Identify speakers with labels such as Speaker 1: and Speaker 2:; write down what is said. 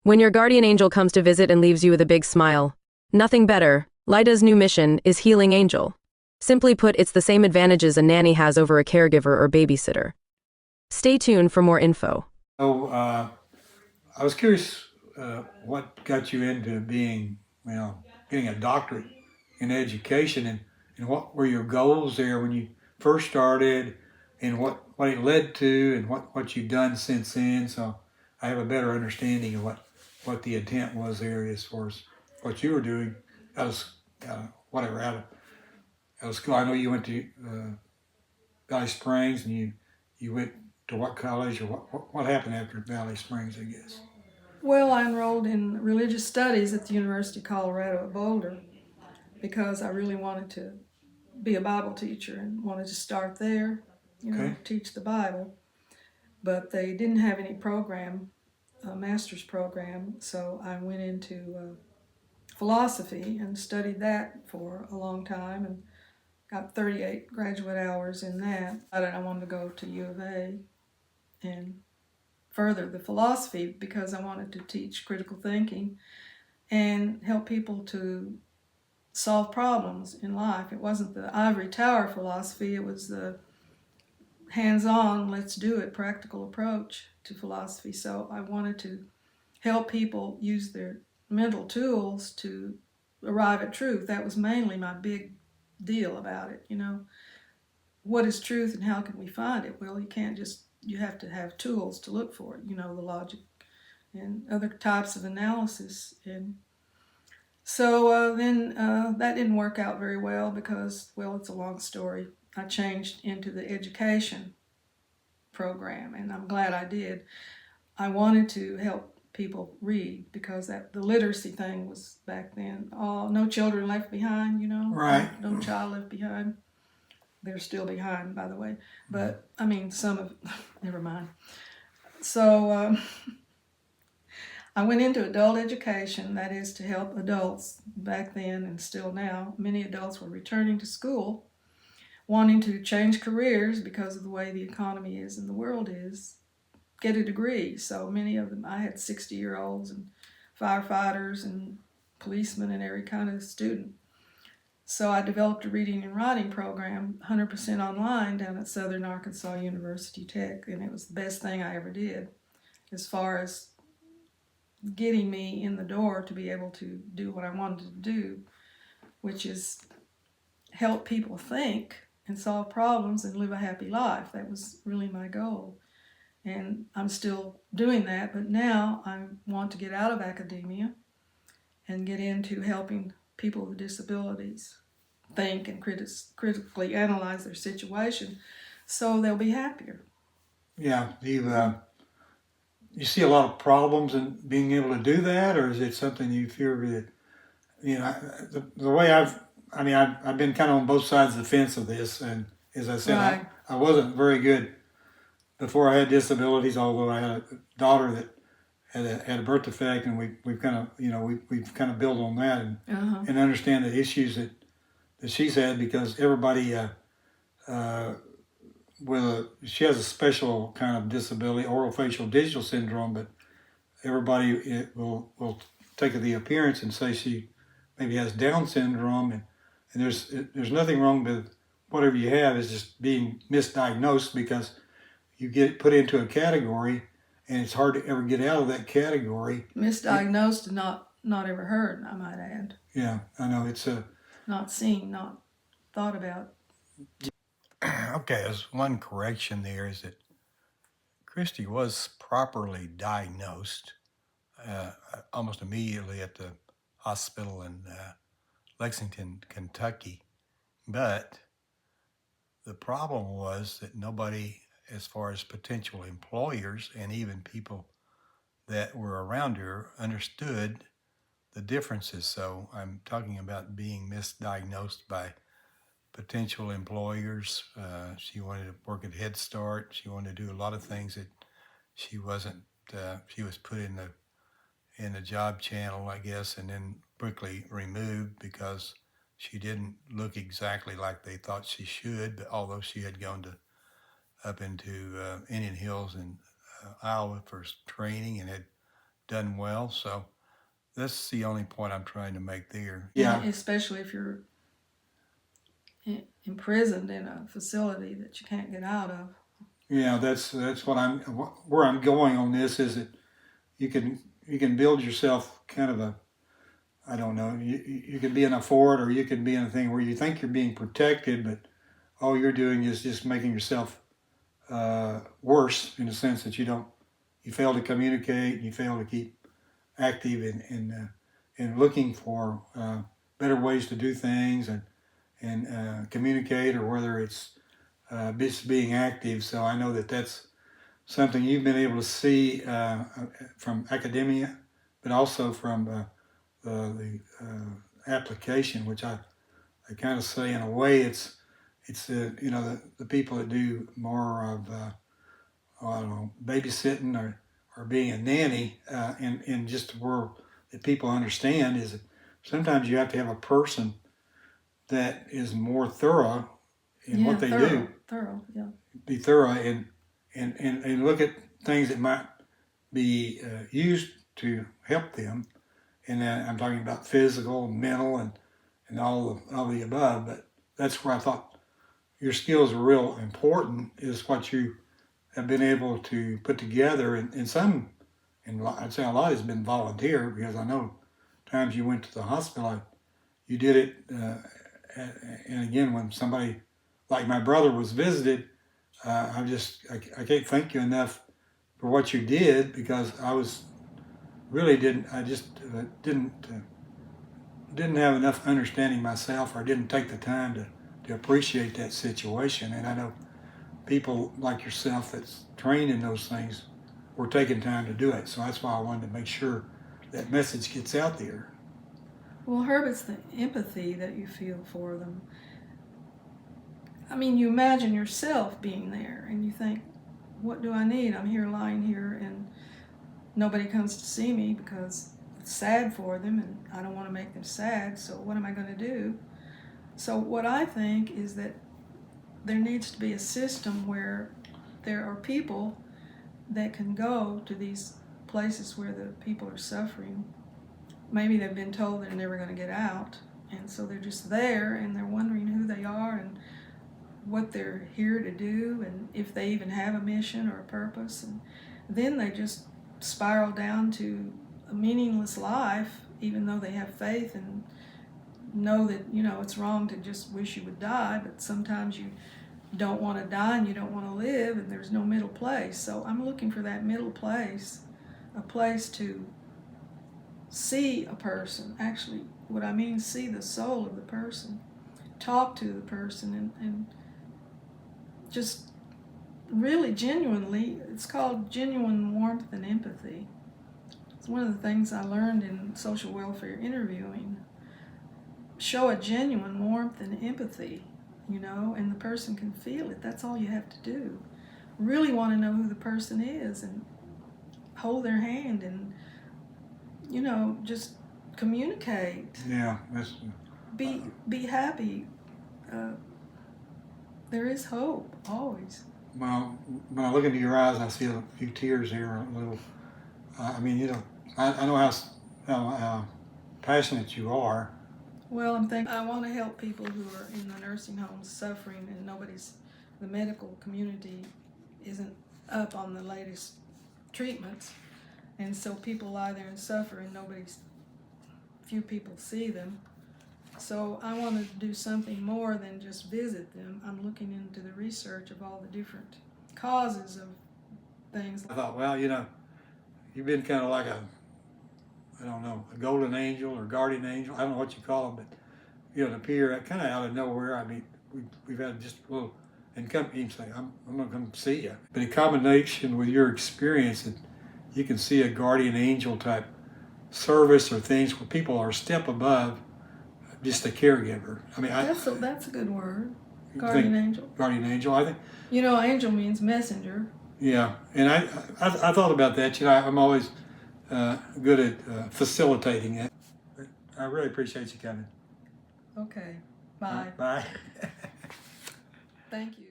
Speaker 1: When your guardian angel comes to visit and leaves you with a big smile. Nothing better. Lida's new mission is Healing Angel. Simply put, it's the same advantages a nanny has over a caregiver or babysitter. Stay tuned for more info.
Speaker 2: So, I was curious what got you into getting a doctorate in education, and what were your goals there when you first started, and what it led to, and what you've done since then. So I have a better understanding of what the intent was there as far as what you were doing out of whatever out of school. I know you went to Valley Springs, and you went to what college, or what happened after Valley Springs, I guess.
Speaker 3: Well, I enrolled in religious studies at the University of Colorado at Boulder because I really wanted to be a Bible teacher and wanted to start there,
Speaker 2: Okay.
Speaker 3: teach the Bible. But they didn't have any program, a master's program, so I went into philosophy and studied that for a long time and got 38 graduate hours in that. I wanted to go to U of A and further the philosophy because I wanted to teach critical thinking and help people to solve problems in life. It wasn't the ivory tower philosophy, it was the hands-on, let's do it, practical approach to philosophy. So I wanted to help people use their mental tools to arrive at truth. That was mainly my big deal about it. What is truth and how can we find it? Well, you have to have tools to look for it, the logic and other types of analysis. And so then that didn't work out very well because, well, it's a long story. I changed into the education program, and I'm glad I did. I wanted to help people read because the literacy thing was back then. Oh, no children left behind,
Speaker 2: Right.
Speaker 3: no child left behind. They're still behind, by the way. But I mean, some of, never mind. So I went into adult education, that is to help adults back then and still now. Many adults were returning to school, wanting to change careers because of the way the economy is and the world is, get a degree. So many of them, I had 60-year-olds and firefighters and policemen and every kind of student. So I developed a reading and writing program, 100% online, down at Southern Arkansas University Tech, and it was the best thing I ever did as far as getting me in the door to be able to do what I wanted to do, which is help people think and solve problems and live a happy life. That was really my goal. And I'm still doing that, but now I want to get out of academia and get into helping people with disabilities think and critically analyze their situation so they'll be happier.
Speaker 2: Yeah. You see a lot of problems in being able to do that, or is it something you fear that the way I've been kind of on both sides of the fence of this, and as I said,
Speaker 3: Right.
Speaker 2: I wasn't very good before I had disabilities, although I had a daughter that had a birth defect, and we've kind of we've kind of built on that,
Speaker 3: Uh-huh.
Speaker 2: and understand the issues that she's had, because everybody uh, she has a special kind of disability, orofacial digital syndrome, but everybody will take the appearance and say she maybe has Down syndrome, and there's nothing wrong with whatever you have. Is just being misdiagnosed, because you get put into a category, and it's hard to ever get out of that category.
Speaker 3: Misdiagnosed and not ever heard, I might add.
Speaker 2: Yeah, I know it's a
Speaker 3: Not seen, not thought about.
Speaker 4: Okay, as one correction there is that Christy was properly diagnosed almost immediately at the hospital in Lexington, Kentucky. But the problem was that nobody, as far as potential employers and even people that were around her, understood the differences. So I'm talking about being misdiagnosed by potential employers. She wanted to work at Head Start. She wanted to do a lot of things that she wasn't. She was put in the job channel, I guess, and then quickly removed because she didn't look exactly like they thought she should. But although she had gone to up into Indian Hills and Iowa for training and had done well. So that's the only point I'm trying to make there.
Speaker 2: Yeah.
Speaker 3: Especially if you're imprisoned in a facility that you can't get out of.
Speaker 2: Yeah, that's what where I'm going on this is that you can build yourself kind of a, I don't know, you can be in a fort, or you can be in a thing where you think you're being protected, but all you're doing is just making yourself worse, in the sense that you fail to communicate, you fail to keep active in looking for better ways to do things, and communicate, or whether it's just being active. So I know that that's something you've been able to see from academia, but also from the application, which I kind of say in a way it's the people that do more of I don't know, babysitting, or being a nanny in just a world that people understand, is that sometimes you have to have a person that is more thorough in what they do.
Speaker 3: Thorough, yeah.
Speaker 2: Be thorough and look at things that might be used to help them. And I'm talking about physical, mental, and all the above. But that's where I thought your skills are real important, is what you have been able to put together. And some, and I'd say a lot has been volunteer, because I know times you went to the hospital, you did it. And again, when somebody like my brother was visited, I can't thank you enough for what you did, because I just didn't have enough understanding myself, or didn't take the time to appreciate that situation. And I know people like yourself that's trained in those things were taking time to do it. So that's why I wanted to make sure that message gets out there.
Speaker 3: Well, Herb, it's the empathy that you feel for them. I mean, you imagine yourself being there, and you think, what do I need? I'm here, lying here, and nobody comes to see me because it's sad for them, and I don't want to make them sad, so what am I going to do? So what I think is that there needs to be a system where there are people that can go to these places where the people are suffering. Maybe they've been told they're never going to get out, and so they're just there, and they're wondering who they are and what they're here to do, and if they even have a mission or a purpose. And then they just spiral down to a meaningless life, even though they have faith and know that, it's wrong to just wish you would die, but sometimes you don't want to die and you don't want to live, and there's no middle place. So I'm looking for that middle place, a place to see a person, actually, what I mean, see the soul of the person, talk to the person, and just really genuinely, it's called genuine warmth and empathy. It's one of the things I learned in social welfare interviewing. Show a genuine warmth and empathy, and the person can feel it. That's all you have to do. Really want to know who the person is, and hold their hand, and just communicate.
Speaker 2: Yeah, that's
Speaker 3: Be happy. There is hope always.
Speaker 2: well. When I look into your eyes, I see a few tears here. A little. I mean, I know how passionate you are.
Speaker 3: Well, I want to help people who are in the nursing homes suffering, and the medical community isn't up on the latest treatments, and so people lie there and suffer, and few people see them. So I want to do something more than just visit them. I'm looking into the research of all the different causes of things.
Speaker 2: I thought, well, you've been kind of like I don't know, a golden angel or guardian angel. I don't know what you call them, but to appear kind of out of nowhere. I mean, we've had just a little, and come and say, I'm going to come see you. But in combination with your experience, that you can see a guardian angel type service, or things where people are a step above just a caregiver. I mean,
Speaker 3: That's a good word. Guardian angel.
Speaker 2: Guardian angel, I think.
Speaker 3: Angel means messenger.
Speaker 2: Yeah, and I thought about that. I'm always good at facilitating it. But I really appreciate you coming.
Speaker 3: Okay. Bye.
Speaker 2: Bye.
Speaker 3: Thank you.